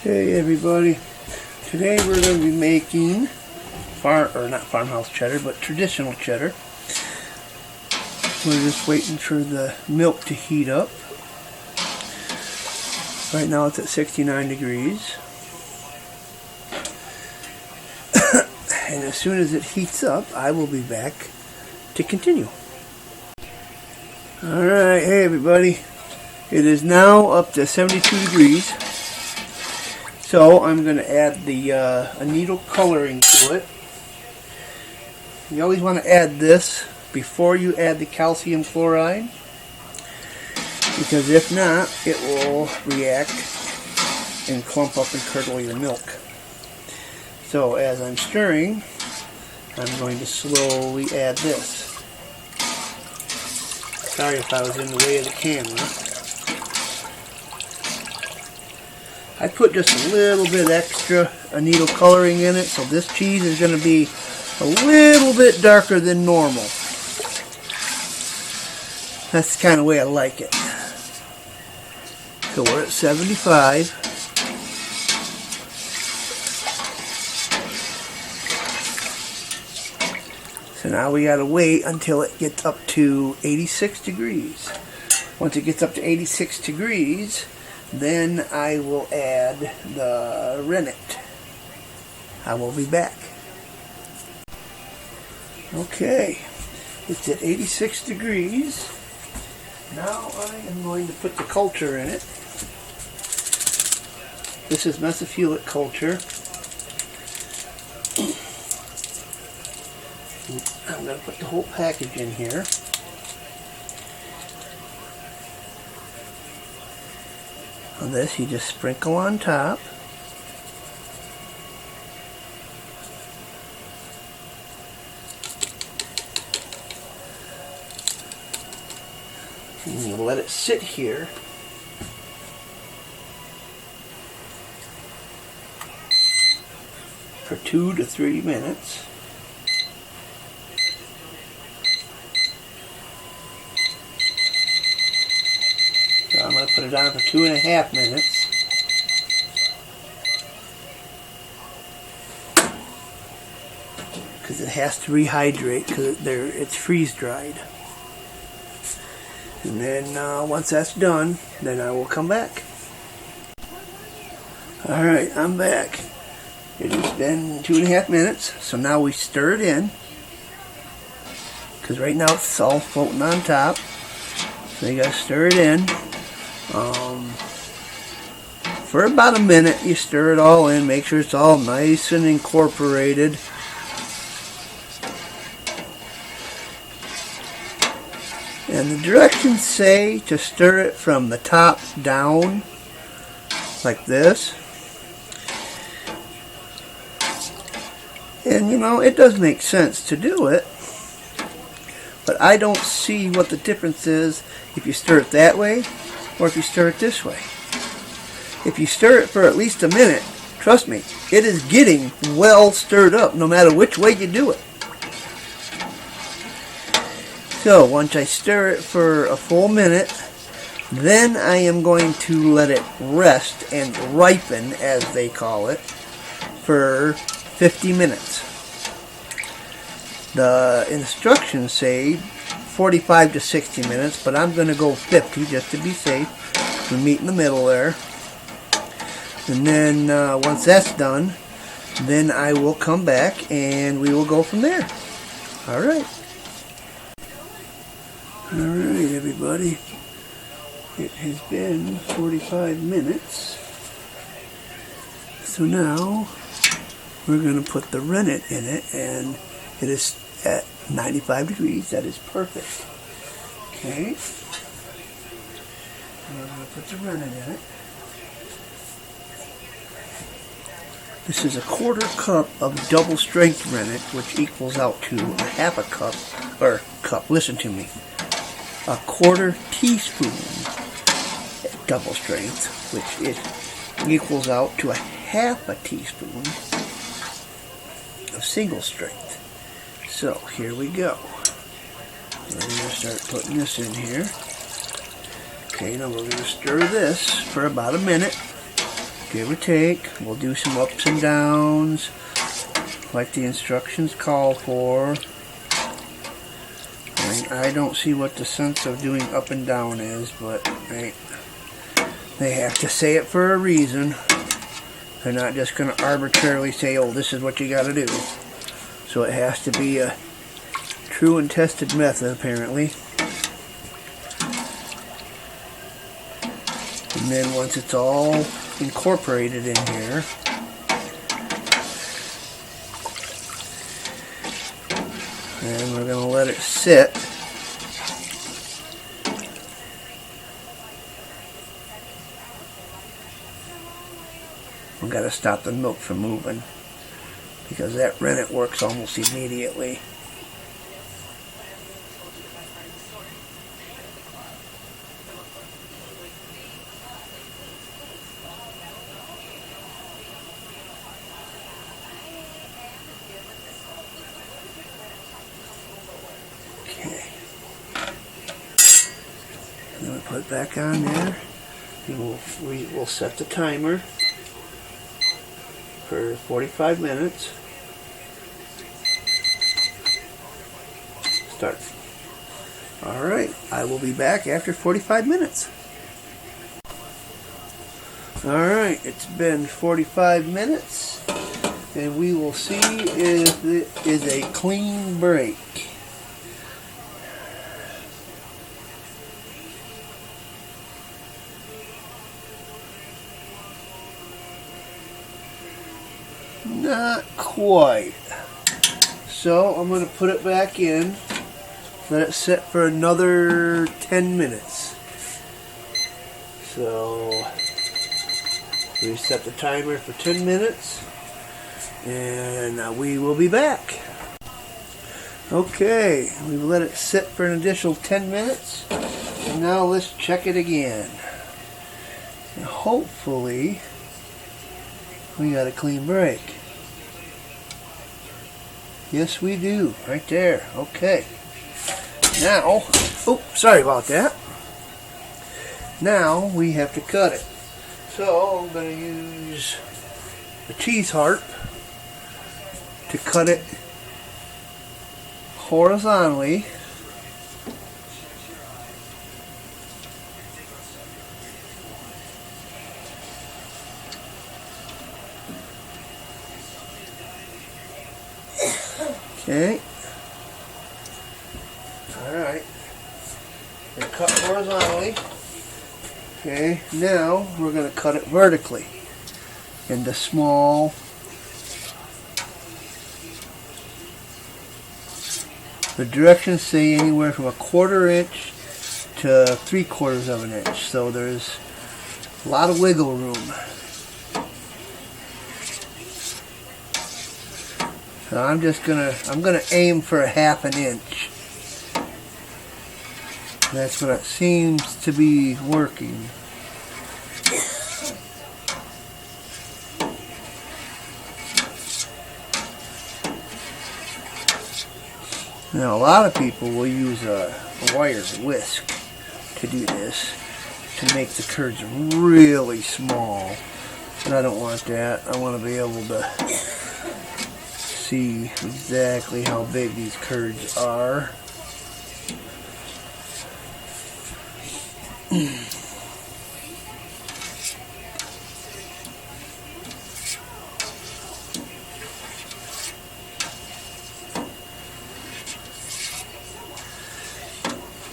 Hey everybody, today we're going to be making not farmhouse cheddar, but traditional cheddar. We're just waiting for the milk to heat up. Right now it's at 69 degrees. And as soon as it heats up, I will be back to continue. Alright, hey everybody, it is now up to 72 degrees. So I'm going to add the a needle coloring to it. You always want to add this before you add the calcium chloride, because if not, it will react and clump up and curdle your milk. So as I'm stirring, I'm going to slowly add this. Sorry if I was in the way of the camera. I put just a little bit extra needle coloring in it, so this cheese is going to be a little bit darker than normal. That's the kind of way I like it. So we're at 75. So now we got to wait until it gets up to 86 degrees. Once it gets up to 86 degrees, then I will add the rennet. I will be back. Okay, it's at 86 degrees. Now I am going to put the culture in it. This is mesophilic culture. I'm going to put the whole package in here. On this, you just sprinkle on top. And you let it sit here for 2 to 3 minutes. So I'm going to put it on for 2.5 minutes. Because it has to rehydrate, because it's freeze dried. And then once that's done, then I will come back. Alright, I'm back. It has been 2.5 minutes, so now we stir it in. Because right now it's all floating on top. So you gotta stir it in. For about a minute, you stir it all in. Make sure it's all nice and incorporated. And the directions say to stir it from the top down, like this. And you know, it does make sense to do it, but I don't see what the difference is if you stir it that way or if you stir it this way. If you stir it for at least a minute, trust me, it is getting well stirred up no matter which way you do it. So once I stir it for a full minute, then I am going to let it rest and ripen, as they call it, for 50 minutes. The instructions say 45 to 60 minutes, but I'm going to go 50 just to be safe. We meet in the middle there. And then once that's done, then I will come back and we will go from there. Alright. Alright everybody, it has been 45 minutes, so now we're going to put the rennet in it, and it is at 95 degrees, that is perfect. Okay, and we're going to put the rennet in it. This is a 1/4 cup of double strength rennet, which equals out to a 1/2 cup, listen to me. A 1/4 teaspoon double strength, which equals out to a 1/2 teaspoon of single strength. So here we go. We're going to start putting this in here. Okay, now we're going to stir this for about a minute Give or take. We'll do some ups and downs like the instructions call for. I don't see what the sense of doing up and down is, but they have to say it for a reason. They're not just going to arbitrarily say, oh, this is what you got to do. So it has to be a true and tested method, apparently. And then once it's all incorporated in here, and we're going to let it sit. We've got to stop the milk from moving because that rennet works almost immediately. Okay. I'm going to put it back on there. We will set the timer for 45 minutes. Start. Alright, I will be back after 45 minutes. Alright, it's been 45 minutes and we will see if it is a clean break. Not quite. So I'm going to put it back in. Let it sit for another 10 minutes. So we set the timer for 10 minutes and we will be back. Okay, we've let it sit for an additional 10 minutes and now let's check it again. And hopefully we got a clean break. Yes, we do. Right there. Okay. Now, oh, sorry about that. Now we have to cut it. So I'm going to use a cheese heart to cut it horizontally. Okay. Alright. And cut horizontally. Okay. Now we're going to cut it vertically into small. The directions say anywhere from 1/4 inch to 3/4 of an inch. So there's a lot of wiggle room. So I'm gonna aim for 1/2 inch. That's what it seems to be working. Now a lot of people will use a wire whisk to do this, to make the curds really small. But I don't want that. I want to be able to see exactly how big these curds are.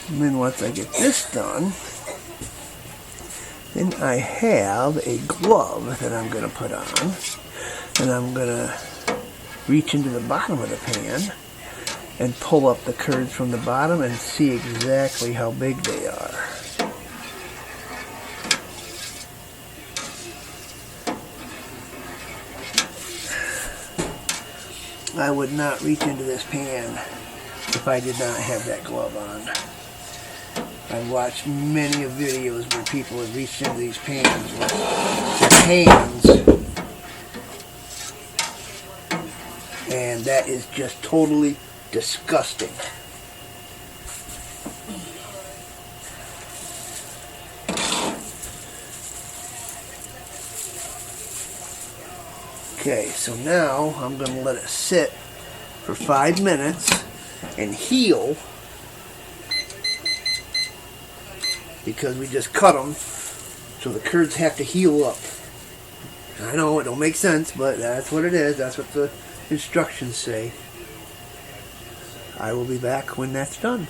And then once I get this done, then I have a glove that I'm going to put on, and I'm going to reach into the bottom of the pan and pull up the curds from the bottom and see exactly how big they are. I would not reach into this pan if I did not have that glove on. I've watched many of videos where people have reached into these pans with their hands, and that is just totally disgusting. Okay, so now I'm going to let it sit for 5 minutes and heal, because we just cut them, so the curds have to heal up. I know it don't make sense, but that's what it is. That's what the instructions say. I will be back when that's done.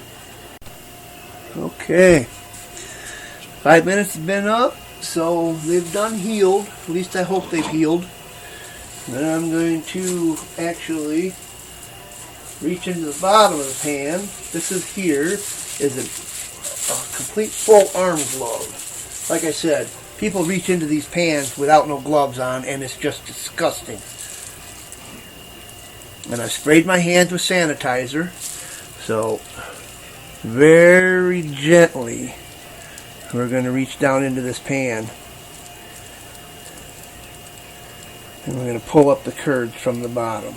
Okay, 5 minutes has been up, so they've done healed. At least I hope they've healed. Then I'm going to actually reach into the bottom of the pan. This is here is a complete full arm glove. Like I said, people reach into these pans without no gloves on, and it's just disgusting. And I sprayed my hands with sanitizer, so very gently we're going to reach down into this pan. And we're going to pull up the curds from the bottom.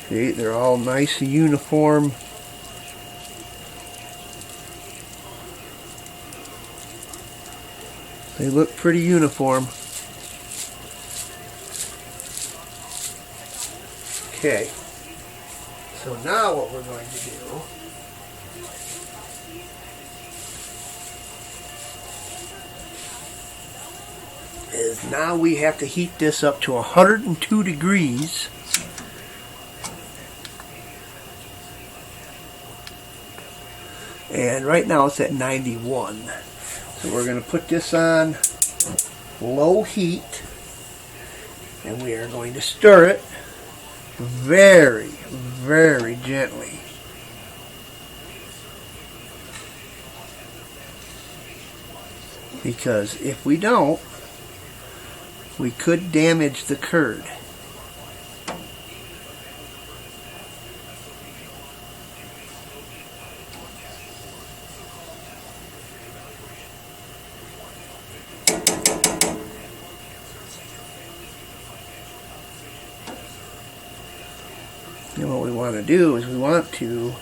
See, they're all nice and uniform. They look pretty uniform. Okay. So now what we're going to do is now we have to heat this up to 102 degrees. And right now it's at 91. So we're going to put this on low heat, and we are going to stir it very, very gently. Because if we don't, we could damage the curd. And what we want to do is we want to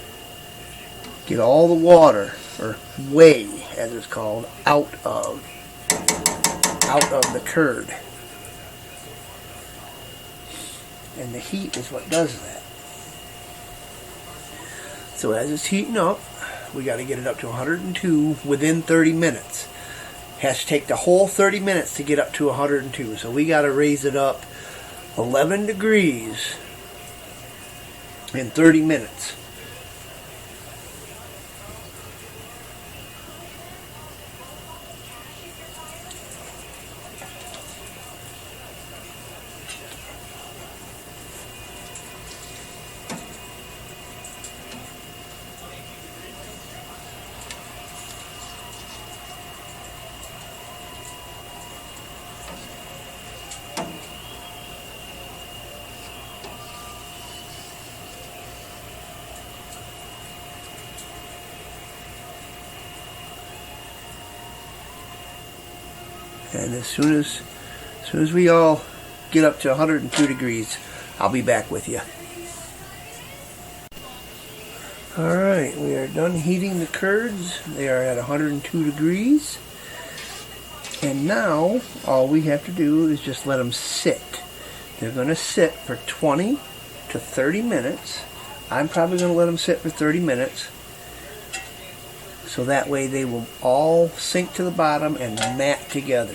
get all the water, or whey as it's called, out of the curd. And the heat is what does that. So as it's heating up, we got to get it up to 102 within 30 minutes. Has to take the whole 30 minutes to get up to 102. So we got to raise it up 11 degrees in 30 minutes. And as soon as we all get up to 102 degrees, I'll be back with you. Alright, we are done heating the curds. They are at 102 degrees. And now, all we have to do is just let them sit. They're going to sit for 20 to 30 minutes. I'm probably going to let them sit for 30 minutes. So that way they will all sink to the bottom and mat together.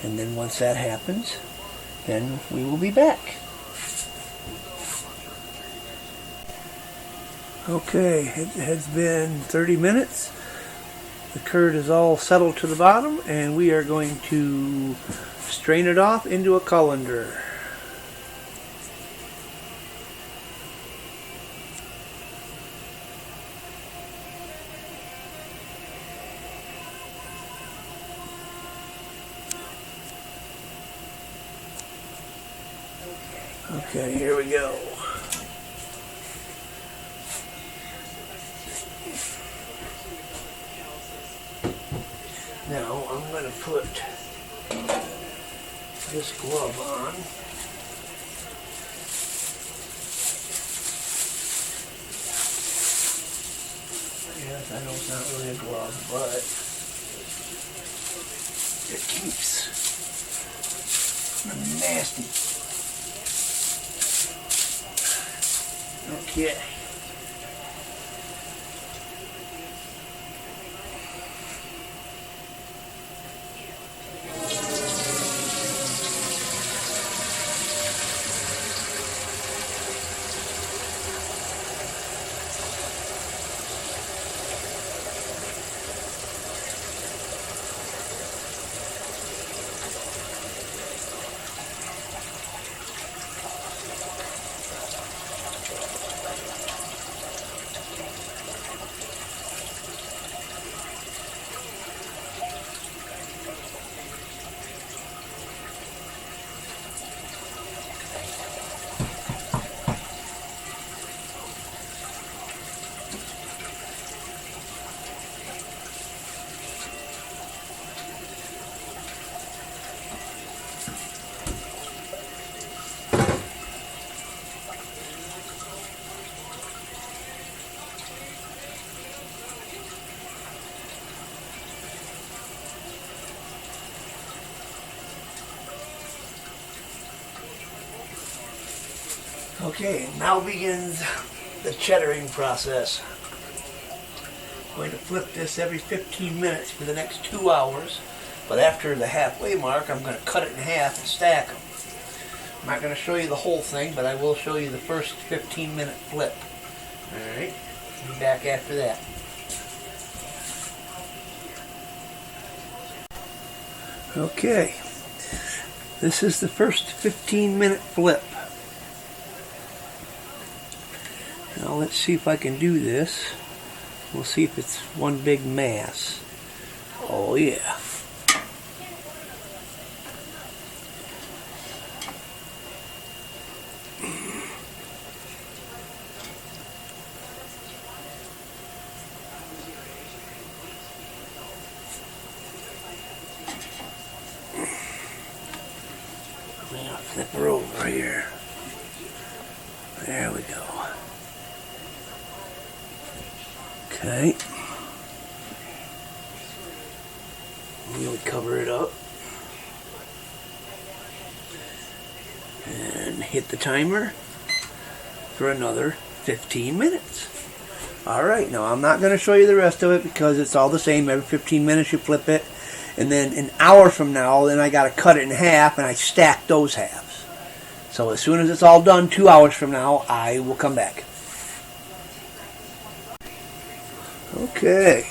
And then once that happens, then we will be back. Okay, it has been 30 minutes. The curd is all settled to the bottom, and we are going to strain it off into a colander. Okay, here we go. Now I'm going to put this glove on. Yes, I know it's not really a glove, but it keeps nasty. Okay. Okay, now begins the cheddaring process. I'm going to flip this every 15 minutes for the next 2 hours, but after the halfway mark, I'm going to cut it in half and stack them. I'm not going to show you the whole thing, but I will show you the first 15-minute flip. Alright, be back after that. Okay, this is the first 15-minute flip. Now let's see if I can do this. We'll see if it's one big mass. Oh yeah. I'm gonna flip her over here. There we go. Okay. We'll cover it up. And hit the timer for another 15 minutes. Alright, now I'm not going to show you the rest of it because it's all the same. Every 15 minutes you flip it. And then an hour from now, then I got to cut it in half and I stack those halves. So as soon as it's all done, 2 hours from now, I will come back. Okay,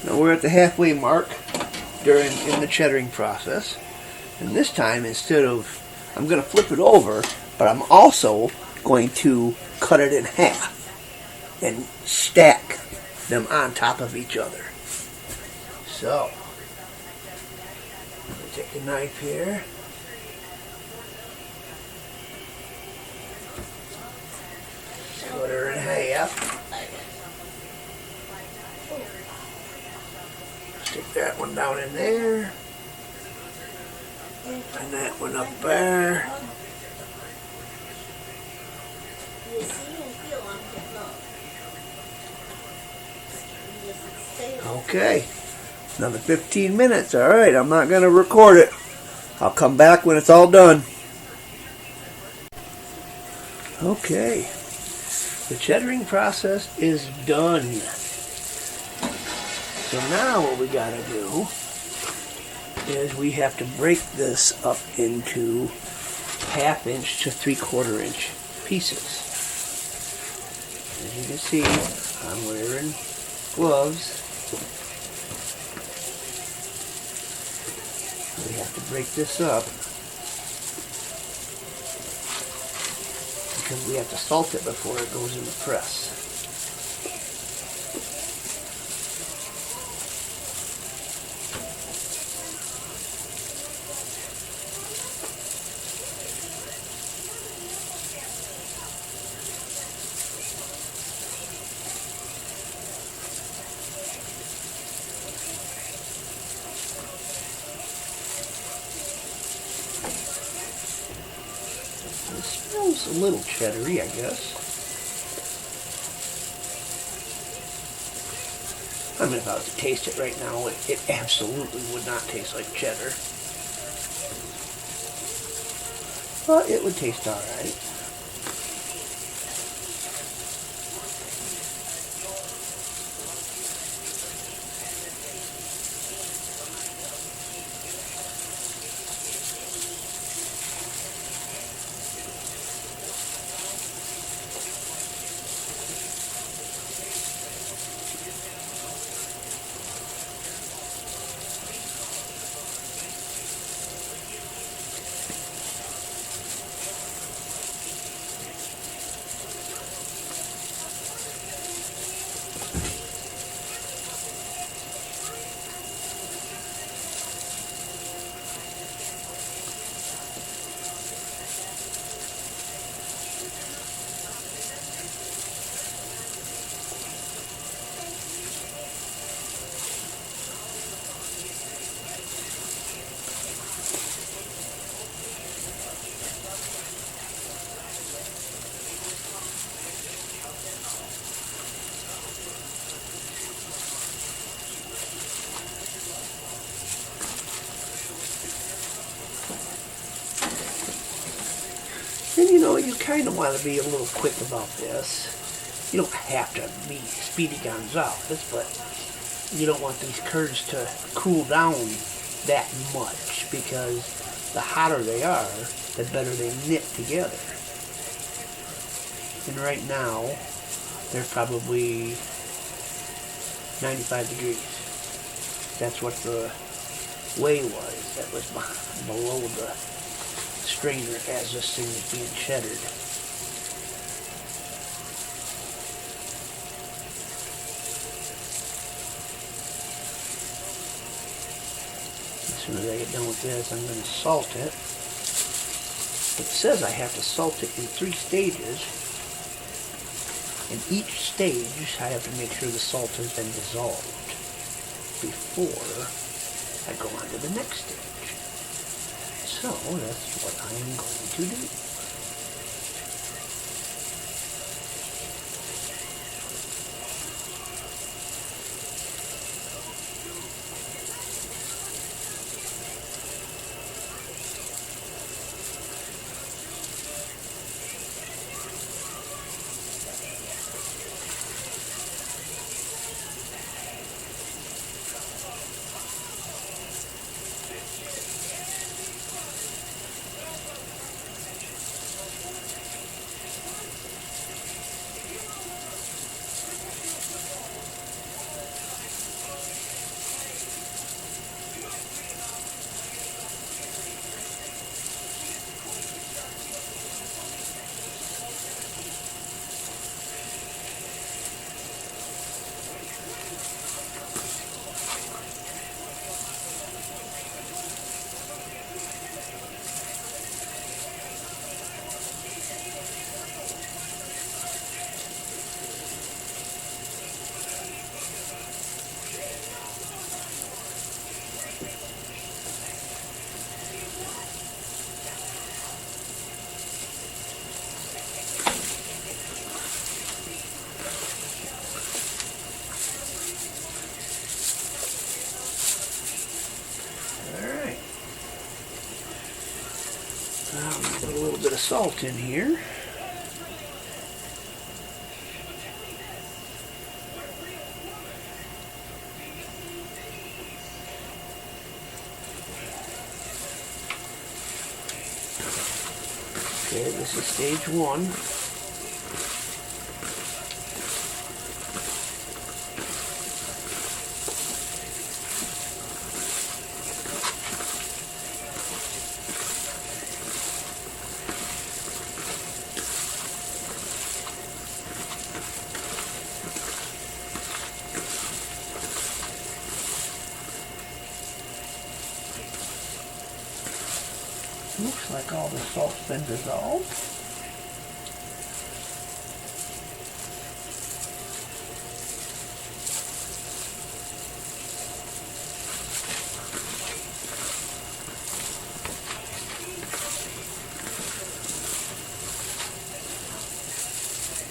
now we're at the halfway mark in the cheddaring process, and this time instead of, I'm going to flip it over, but I'm also going to cut it in half and stack them on top of each other. So, I'm going to take a knife here. Cut her in half. Stick that one down in there, and that one up there. Okay, another 15 minutes. Alright, I'm not going to record it. I'll come back when it's all done. Okay, the cheddaring process is done. So now what we gotta do is we have to break this up into 1/2 inch to 3/4 inch pieces. As you can see, I'm wearing gloves. We have to break this up because we have to salt it before it goes in the press. It smells a little cheddary, I guess. I mean, if I was to taste it right now, it absolutely would not taste like cheddar. but it would taste alright. And you know, you kind of want to be a little quick about this. You don't have to be Speedy Gonzales, but you don't want these curds to cool down that much, because the hotter they are, the better they knit together. And right now, they're probably 95 degrees. That's what the whey was that was below the strainer as this thing is being cheddared. As soon as I get done with this, I'm going to salt it. It says I have to salt it in 3 stages. In each stage, I have to make sure the salt has been dissolved before I go on to the next stage. So that's what I am going to do. Put a little bit of salt in here. Okay, this is stage 1. Looks like all the salt's been dissolved.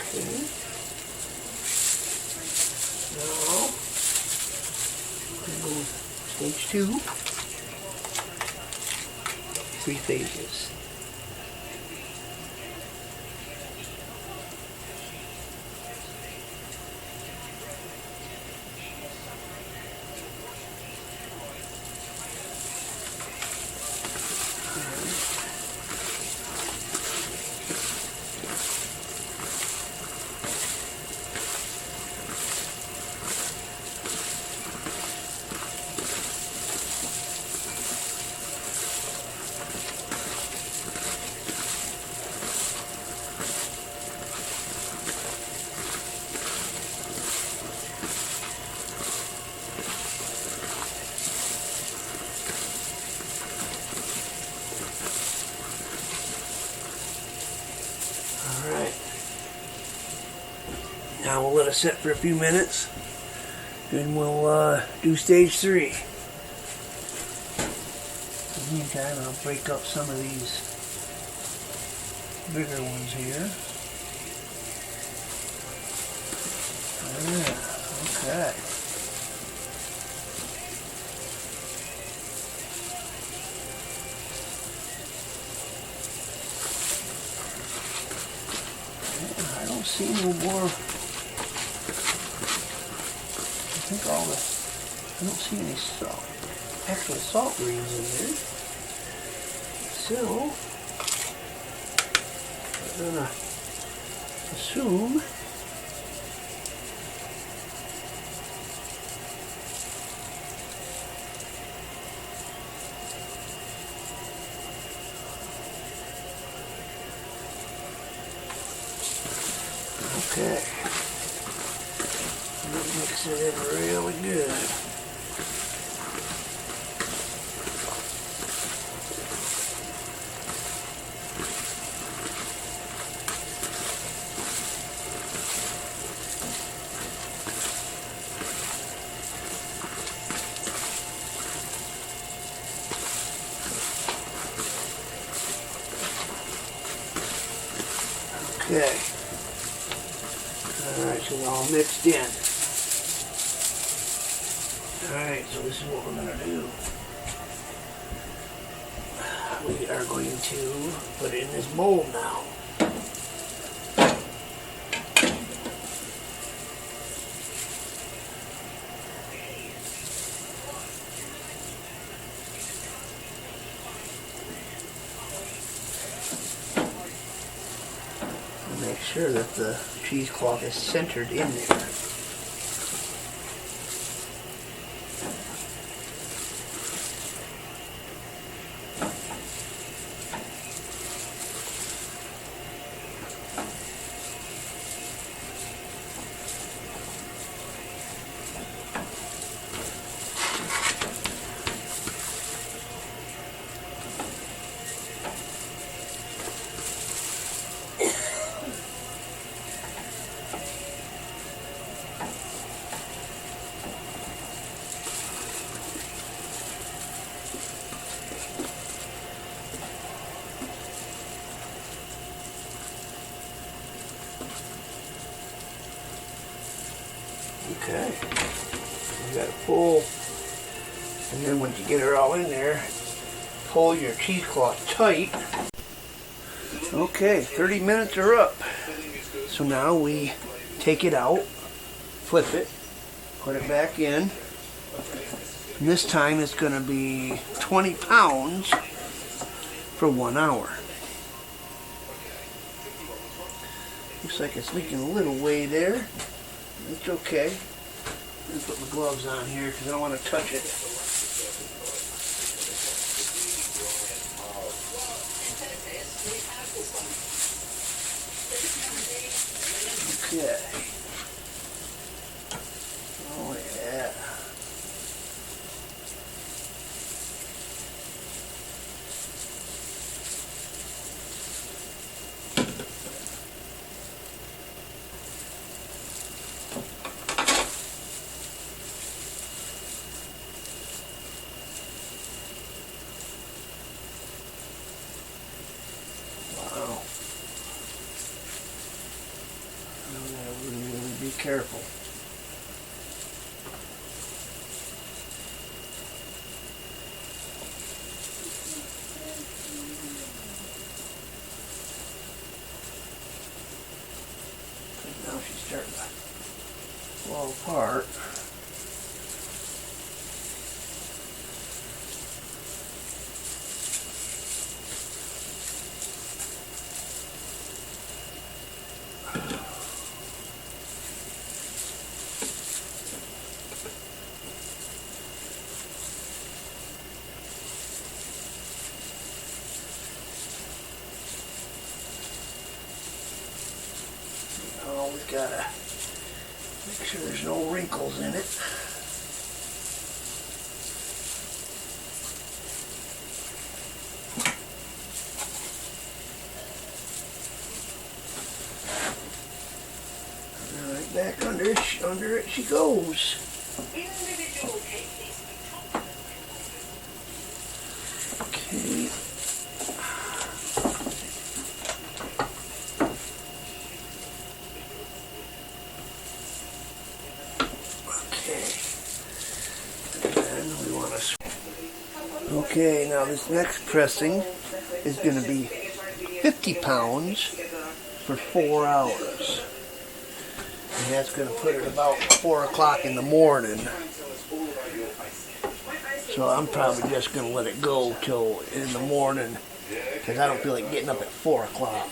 Okay. Now, we'll go stage 2. 3 phases. Now we'll let it sit for a few minutes, then we'll do stage 3. In the meantime, I'll break up some of these bigger ones here. Okay. I don't see no more. I don't see any salt. Actual salt greens in there. So we're gonna assume okay. Mix it in really good. Okay. Alright, so they're all mixed in. Alright, so this is what we're going to do. We are going to put it in this mold now. Make sure that the cheesecloth is centered in there. Okay, you got to pull, and then once you get it all in there, pull your cheesecloth tight. Okay, 30 minutes are up. So now we take it out, flip it, put it back in. And this time it's going to be 20 pounds for 1 hour. Looks like it's leaking a little way there. It's okay. I'm going to put my gloves on here because I don't want to touch it. Okay. Oh yeah. Be careful. Now she's starting to fall apart. Always gotta make sure there's no wrinkles in it. Right back There she goes. Okay. Okay, now this next pressing is going to be 50 pounds for 4 hours. And that's going to put it about 4 o'clock in the morning. So I'm probably just going to let it go till in the morning because I don't feel like getting up at 4 o'clock.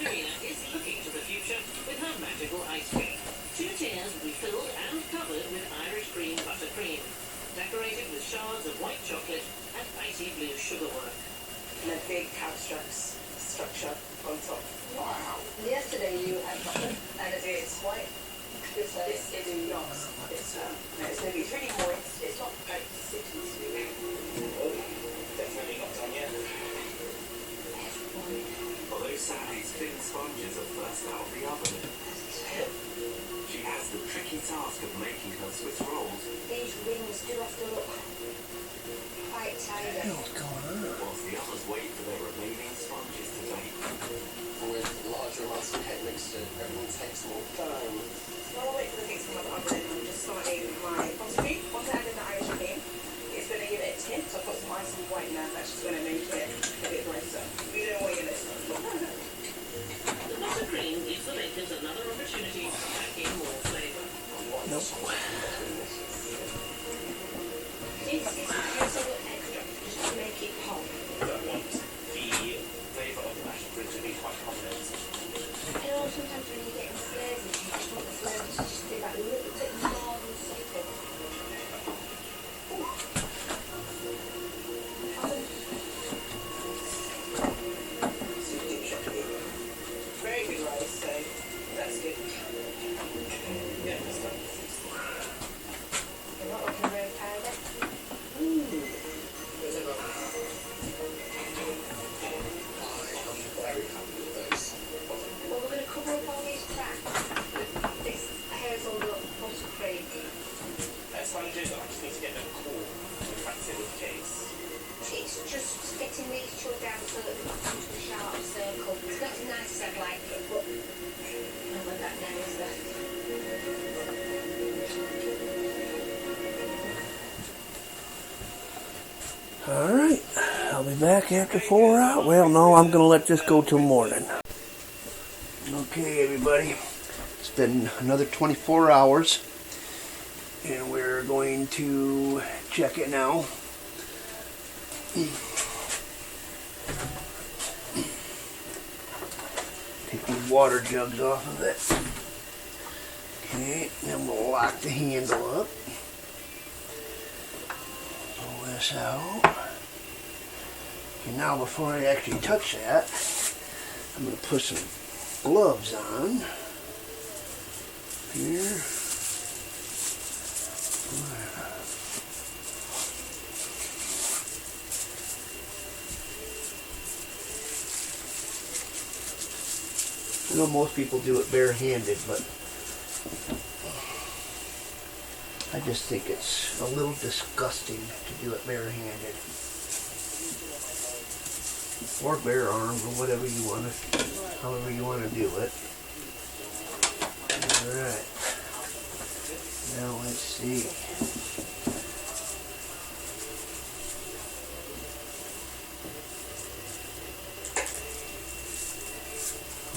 Decorated with shards of white chocolate and icy blue sugarwork. And a big cow structure on top. Wow. Yesterday you had chocolate and it's white. This is not. It's maybe it's really moist. It's not like sitting to me. Definitely not done yet. Although Sally's thin sponges are first out of the oven. She has the tricky task of making her Swiss rolls. These rings do have to look quite tidy. What's going on? Whilst the others wait for their remaining sponges to bake. With larger amounts of cake mixture, everything takes more time. While I wait for the cake to come out of the oven, I'm just starting my pastry. Once I add in the Irish cream, it's going to give it a tint. So I've got some ice and whitener that's just going to make it a bit brighter. We don't want it The buttercream gives the bakers another opportunity to pack in more flavour. Nope. It's a little extra just to make it hot. I want the flavour of the mashed potatoes to be quite prominent. You know, sometimes when you get in flavors, you just want the flavours to just be like a little bit more than subtle. Very good rice, so that's good. Yeah, that's done. You're not looking very tired. Very happy with those. Well, we're going to cover up all these cracks. This hair's all the buttercream. That's fine to do that. I just need to get them cool and practice it with the cakes. It's just getting these two down so that we come to a sharp circle. It's not as nice as I'd like it, but not with that now, is there? Alright, I'll be back after 4 hours. Well, no, I'm going to let this go till morning. Okay, everybody. It's been another 24 hours. And we're going to check it now. Take these water jugs off of it. Okay, then we'll lock the handle up. Pull this out. And now before I actually touch that, I'm going to put some gloves on. Here. I know most people do it barehanded, but I just think it's a little disgusting to do it barehanded. Or bare arm, or whatever you want to, however you want to do it. Alright. Now let's see.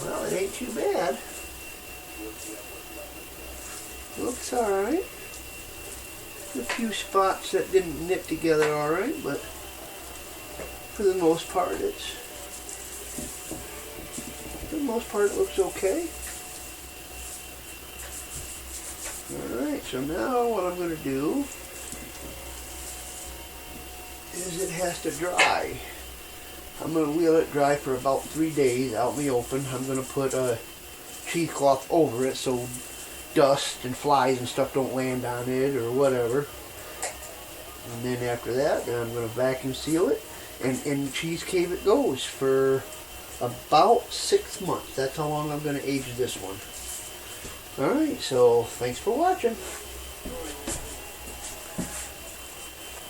Well, it ain't too bad. Looks alright. A few spots that didn't knit together alright, but for the most part it looks okay. Alright, so now what I'm going to do is it has to dry. I'm going to wheel it dry for about 3 days out in the open. I'm going to put a cheesecloth over it so dust and flies and stuff don't land on it or whatever. And then after that, then I'm going to vacuum seal it and cheese cave it goes for about 6 months. That's how long I'm going to age this one. Alright, so thanks for watching. Alright.